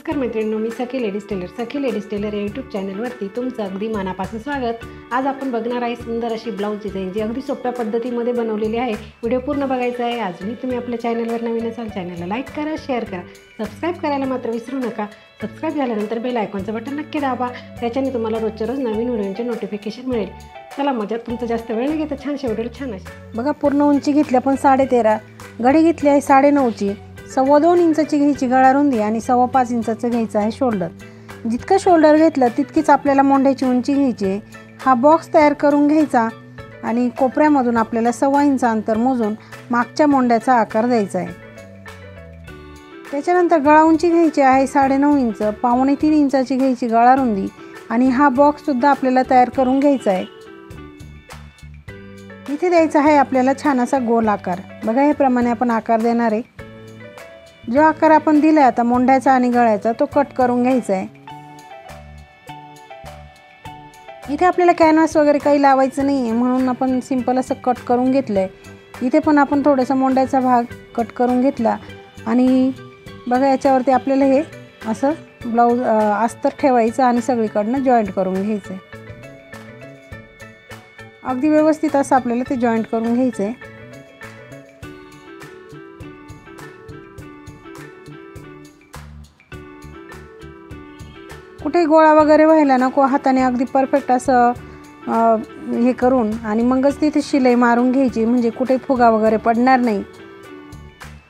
नमस्कार मैत्रिणींनो, मी सखी ladies tailor या यूट्यूब चॅनलवरती तुमचं अगदी मनापासून स्वागत। आज आपण बघणार आहे सुंदर अशी ब्लाऊज डिझाईन जी अगदी सोप्या पद्धतीमध्ये बनवलेली आहे। व्हिडिओ पूर्ण बघायचा आहे। अजूनही तुम्ही आपल्या चॅनलवर नवीन असाल चॅनलला लाईक करा, शेअर करा, सबस्क्राईब करायला मात्र विसरू नका। सबस्क्राईब झाल्यानंतर बेल आयकॉनचं बटन नक्की दाबा, त्याच्याने तुम्हाला रोजच्या रोज नवीन व्हिडिओचे नोटिफिकेशन मिळेल। चला मजात तुमचं जास्त वेळ नाही घेता छानशा व्हिडिओला छान अशी बघा। पूर्ण उंची घेतली आपण 13.5, घडी घेतली आहे 9.5ची, 2.25 इंचाची घ्यायची गळा रुंदी आणि 5.25 इंचाचं घ्यायचं आहे शोल्डर। जितकं शोल्डर घेतलं तितकीच आपल्याला मोंढ्याची उंची घ्यायची आहे। हा बॉक्स तयार करून घ्यायचा आणि कोपऱ्यामधून आपल्याला 1.25 इंच अंतर मोजून मागच्या मोंढ्याचा आकार द्यायचा आहे। त्याच्यानंतर गळा उंची घ्यायची आहे 9.5 इंच, 2.25 इंचाची घ्यायची गळा रुंदी आणि हा बॉक्स सुद्धा आपल्याला तयार करून घ्यायचा आहे। इथे द्यायचा आहे आपल्याला छान असा गोल आकार। बघा, हे प्रमाणे आपण आकार देणार आहे। जो आकार आपण दिला आता मोंढ्याचा आणि गळ्याचा तो कट करून घ्यायचा आहे। इथे आपल्याला कॅनव्हास वगैरे काही लावायचं नाही आहे, म्हणून आपण सिंपल असं कट करून घेतलं आहे। इथे पण आपण थोडासा मोंढ्याचा भाग कट करून घेतला आणि बघा याच्यावरती आपल्याला हे असं ब्लाऊज अस्तर ठेवायचं आणि सगळीकडनं जॉईंट करून घ्यायचं आहे। अगदी व्यवस्थित असं आपल्याला ते जॉईंट करून घ्यायचं आहे। कुठे गोळा वगैरे व्हायला नको, हाताने अगदी परफेक्ट असं हे करून आणि मगच तिथे शिलाई मारून घ्यायची, म्हणजे कुठे फुगा वगैरे पडणार नाही।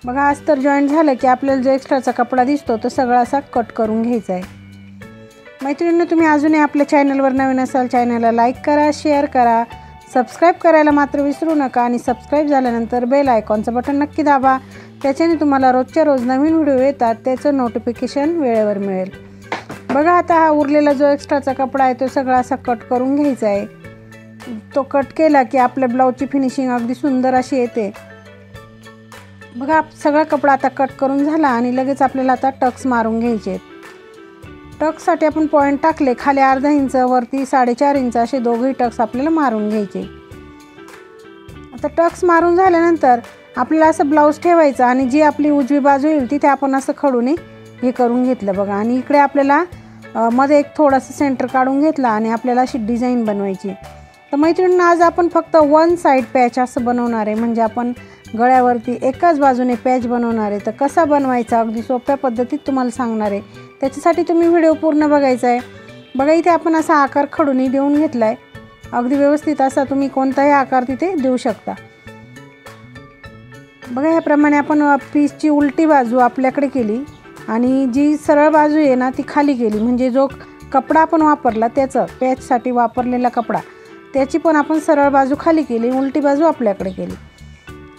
बघा, अस्तर जॉईंट झालं की आपल्याला जो एक्स्ट्राचा कपडा दिसतो तो सगळा असा कट करून घ्यायचा आहे। मैत्रिणींनो, तुम्ही अजूनही आपल्या चॅनलवर नवीन असाल चॅनलला लाईक करा, शेअर करा, सबस्क्राईब करायला मात्र विसरू नका आणि सबस्क्राईब झाल्यानंतर बेल आयकॉनचं बटन नक्की दाबा, त्याच्याने तुम्हाला रोजच्या रोज नवीन व्हिडिओ येतात त्याचं नोटिफिकेशन वेळेवर मिळेल। बघा, आता हा उरलेला जो एक्स्ट्राचा कपडा आहे तो सगळा असा कट करून घ्यायचा आहे। तो कट केला की आपल्या ब्लाऊजची फिनिशिंग अगदी सुंदर अशी येते। बघा, सगळा कपडा आता कट करून झाला आणि लगेच आपल्याला आता टक्स मारून घ्यायचे आहेत। टक्ससाठी आपण पॉईंट टाकले, खाली अर्धा इंच वरती 4.5 इंच असे दोघेही टक्स आपल्याला मारून घ्यायचे। आता टक्स मारून झाल्यानंतर आपल्याला असं ब्लाऊज ठेवायचं आणि जी आपली उजवी बाजू येईल तिथे आपण असं खडूने हे करून घेतलं बघा। आणि इकडे आपल्याला मध्ये एक थोडंसं सेंटर काढून घेतला आणि आपल्याला अशी डिझाईन बनवायची। तर मैत्रिणींना आज आपण फक्त वन साईड पॅच असं बनवणार आहे, म्हणजे आपण गळ्यावरती एकाच बाजूने पॅच बनवणार आहे। तर कसा बनवायचा अगदी सोप्या पद्धतीत तुम्हाला सांगणार आहे, त्याच्यासाठी तुम्ही व्हिडिओ पूर्ण बघायचा आहे। बघा, इथे आपण असा आकार खडूनी देऊन घेतला आहे। अगदी व्यवस्थित असा तुम्ही कोणताही आकार तिथे देऊ शकता। बघा, ह्याप्रमाणे आपण पीसची उलटी बाजू आपल्याकडे केली आणि जी सरळ बाजू आहे ना ती खाली केली, म्हणजे जो कपडा आपण वापरला त्याचं पॅचसाठी वापरलेला कपडा त्याची पण आपण सरळ बाजू खाली केली, उलटी बाजू आपल्याकडे केली।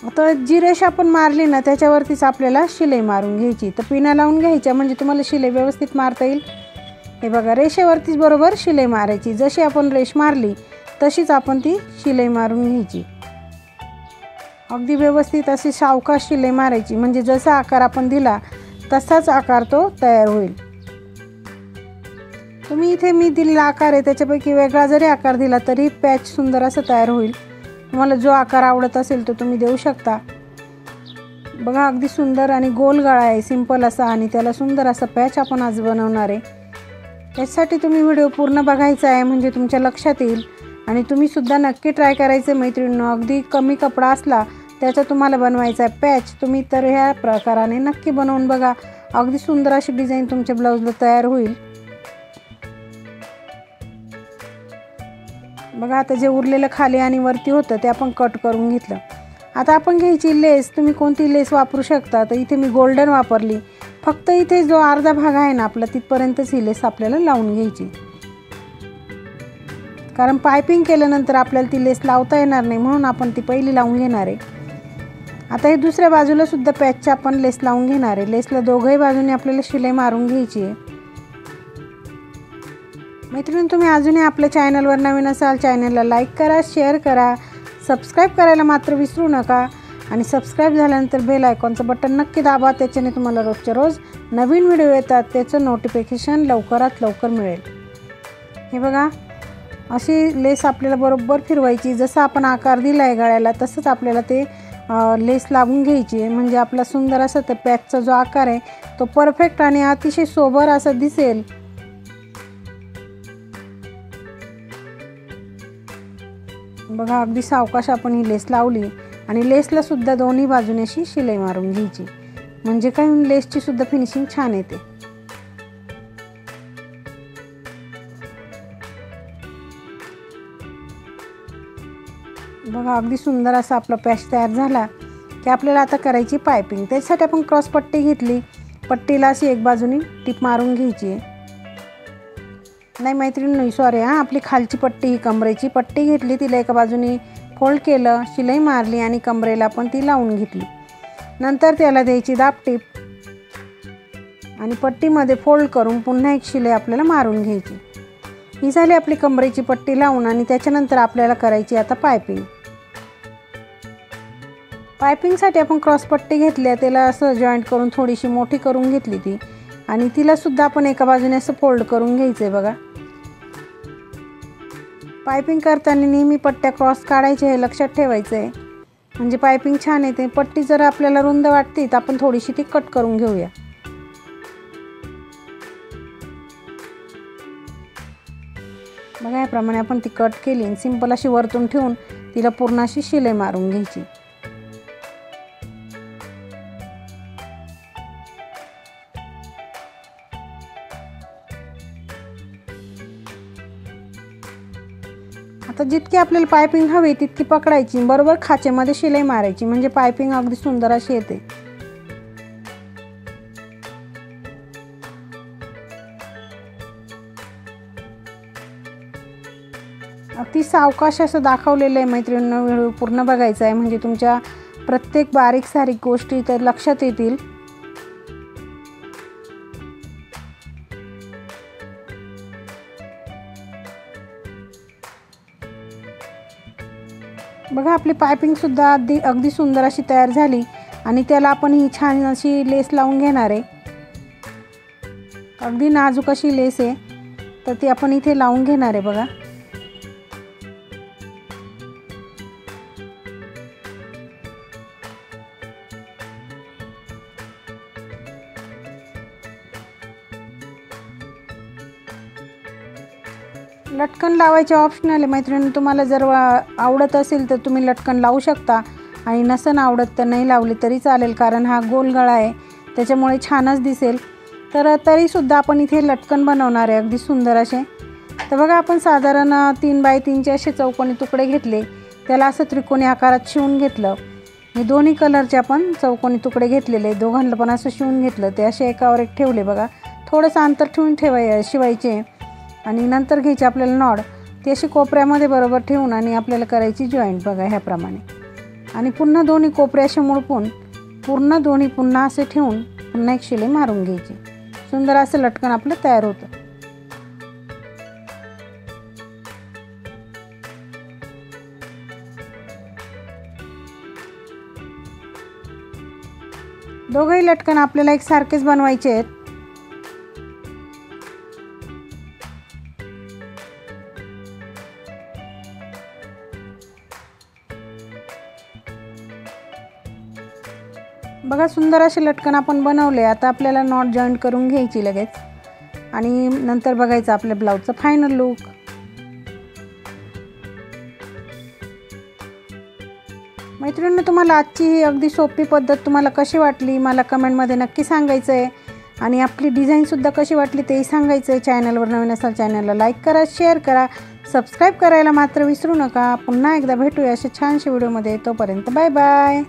आता जी रेष आपण मारली ना त्याच्यावरतीच आपल्याला शिलाई मारून घ्यायची। तर पिना लावून घ्यायच्या म्हणजे तुम्हाला शिलाई व्यवस्थित मारता येईल। हे बघा, रेषेवरतीच बरोबर शिलाई मारायची। जशी आपण रेष मारली तशीच आपण ती शिलाई मारून घ्यायची। अगदी व्यवस्थित अशी सावकाश शिलाई मारायची, म्हणजे जसा आकार आपण दिला तसाच आकार तो तयार होईल। तुम्ही इथे मी दिलेला आकार आहे त्याच्यापैकी वेगळा जरी आकार दिला तरी पॅच सुंदर असं तयार होईल। तुम्हाला जो आकार आवडत असेल तो तुम्ही देऊ शकता। बघा, अगदी सुंदर आणि गोल गळा आहे सिंपल असा आणि त्याला सुंदर असा पॅच आपण आज बनवणार आहे। त्याच्यासाठी तुम्ही व्हिडिओ पूर्ण बघायचा आहे, म्हणजे तुमच्या लक्षात येईल आणि तुम्ही सुद्धा नक्की ट्राय करायचं मैत्रिणींनो। अगदी कमी कपडा असला त्याचा तुम्हाला बनवायचा आहे पॅच, तुम्ही तर ह्या प्रकाराने नक्की बनवून बघा। अगदी सुंदर अशी डिझाईन तुमच्या ब्लाऊजला तयार होईल। बघा, आता जे उरलेलं खाली आणि वरती होतं ते आपण कट करून घेतलं। आता आपण घ्यायची लेस, तुम्ही कोणती लेस वापरू शकता। तर इथे मी गोल्डन वापरली। फक्त इथे जो अर्धा भाग आहे ना आपला तिथपर्यंतच ही लेस आपल्याला लावून घ्यायची, कारण पायपिंग केल्यानंतर आपल्याला ती लेस लावता येणार नाही, म्हणून आपण ती पहिली लावून घेणार आहे। आता हे दुसऱ्या बाजूला सुद्धा पॅचची आपण लेस लावून घेणार आहे। लेसला दोघंही बाजूने आपल्याला शिलाई मारून घ्यायची आहे। मैत्रिणी, तुम्ही अजूनही आपल्या चॅनलवर नवीन असाल चॅनलला लाईक करा, शेअर करा, सबस्क्राईब करायला मात्र विसरू नका आणि सबस्क्राईब झाल्यानंतर बेल आयकॉनचं बटन नक्की दाबा, त्याच्याने तुम्हाला रोजच्या रोज नवीन व्हिडिओ येतात त्याचं नोटिफिकेशन लवकरात लवकर मिळेल। हे बघा, अशी लेस आपल्याला बरोबर फिरवायची, जसं आपण आकार दिला आहे गळ्याला तसंच आपल्याला ते लेस लावून घ्यायची आहे, म्हणजे आपला सुंदर असा ते पॅचचा जो आकार आहे तो परफेक्ट आणि अतिशय सोबर असा दिसेल। बघा अगदी सावकाश आपण ही लेस लावली आणि लेसला सुद्धा दोन्ही बाजूने अशी शिलाई मारून घ्यायची, म्हणजे काय लेसची सुद्धा फिनिशिंग छान येते। बघा अगदी सुंदर असा आपला पॅच तयार झाला की आपल्याला आता करायची पायपिंग। त्यासाठी आपण क्रॉस पट्टी घेतली, पट्टीला अशी एक बाजूने टिप मारून घ्यायची नाही मैत्रिणी, सॉरी आपली खालची पट्टी ही कमरेची पट्टी घेतली, तिला एका बाजूने फोल्ड केलं, शिलाई मारली आणि कमरेला पण ती लावून घेतली। नंतर त्याला द्यायची दाब टिप आणि पट्टीमध्ये फोल्ड करून पुन्हा एक शिलाई आपल्याला मारून घ्यायची। ही झाली आपली कमरेची पट्टी लावून आणि त्याच्यानंतर आपल्याला करायची आता पायपिंग। पायपिंगसाठी आपण क्रॉस पट्टी घेतली, त्याला असं जॉईंट करून थोडीशी मोठी करून घेतली ती आणि तिला सुद्धा आपण एका बाजूने असं फोल्ड करून घ्यायचं आहे। बघा पायपिंग करताना नेहमी पट्ट्या क्रॉस काढायचे हे लक्षात ठेवायचं आहे, म्हणजे पायपिंग छान येते। पट्टी जर आपल्याला रुंद वाटते तर आपण थोडीशी ती कट करून घेऊया। बघा याप्रमाणे आपण ती कट केली आणि सिंपल अशी वरतून ठेवून तिला पूर्ण अशी शिलाई मारून घ्यायची। आता जितकी आपल्याला पायपिंग हवी तितकी पकडायची, बरोबर खाचेमध्ये शिलाई मारायची, म्हणजे पायपिंग अगदी सुंदर अशी येते। अगदी सावकाश असं दाखवलेलं आहे मैत्रिणींनो, व्हिडिओ पूर्ण बघायचा आहे, म्हणजे तुमच्या प्रत्येक बारीक सारीक गोष्टी तर लक्षात येतील। बघा आपली पायपिंग सुद्धा अगदी सुंदर अशी तयार झाली आणि त्याला आपण ही छान अशी लेस लावून घेणार आहे। अगदी नाजूक अशी लेस आहे, तर ती आपण इथे लावून घेणार आहे। बघा लटकन लावायचे ऑप्शनल आहे मैत्रिणी, तुम्हाला जर आवडत असेल तर तुम्ही लटकन लावू शकता आणि नसन आवडत तर नाही लावली तरी चालेल, कारण हा गोल गळा आहे त्याच्यामुळे छानच दिसेल। तर तरीसुद्धा आपण इथे लटकन बनवणार आहे अगदी सुंदर असे। तर बघा आपण साधारण 3 बाय 3चे असे चौकोनी तुकडे घेतले, त्याला असं त्रिकोणी आकारात शिवून घेतलं। हे दोन्ही कलरचे आपण चौकोनी तुकडे घेतलेले, दोघांना पण असं शिवून घेतलं, ते असे एकावर एक ठेवले। बघा थोडंसं अंतर ठेवून शिवायचे आणि नंतर घ्यायची आपल्याला नॉड, ती अशी कोपऱ्यामध्ये बरोबर ठेवून आणि आपल्याला करायची जॉईंट। बघा ह्याप्रमाणे आणि पुन्हा दोन्ही कोपरे असे मुडपून पूर्ण दोन्ही पुन्हा असे ठेवून पुन्हा एक शिलाई मारून घ्यायची। सुंदर असं लटकन आपलं तयार होतं। दोघंही लटकन आपल्याला एकसारखेच बनवायचे आहेत। बघा सुंदर असे लटकन आपण बनवले। आता आपल्याला नॉट जॉईंट करून घ्यायची लगेच आणि नंतर बघायचं आपल्या ब्लाऊजचं फायनल लुक। मैत्रिणींनो तुम्हाला आजची ही अगदी सोपी पद्धत तुम्हाला कशी वाटली मला कमेंटमध्ये नक्की सांगायचं आहे आणि आपली डिझाईनसुद्धा कशी वाटली तेही सांगायचं आहे। चॅनलवर नवीन असाल चॅनलला लाईक करा, शेअर करा, सबस्क्राईब करायला मात्र विसरू नका। पुन्हा एकदा भेटूया अशा छानशा व्हिडिओमध्ये, तोपर्यंत बाय बाय।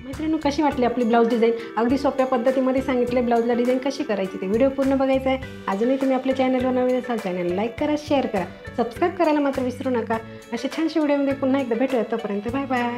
मैत्रिणींनो कशी वाटली आपली ब्लाऊज डिझाईन? अगदी सोप्या पद्धतीमध्ये सांगितले ब्लाऊजला डिझाईन कशी करायची, ते व्हिडिओ पूर्ण बघायचा आहे। अजूनही तुम्ही आपल्या चॅनलवर नवीन असाल चॅनल लाईक करा, शेअर करा, सबस्क्राईब करायला मात्र विसरू नका। अशा छानशा व्हिडिओमध्ये पुन्हा एकदा भेटूया, तोपर्यंत बाय बाय।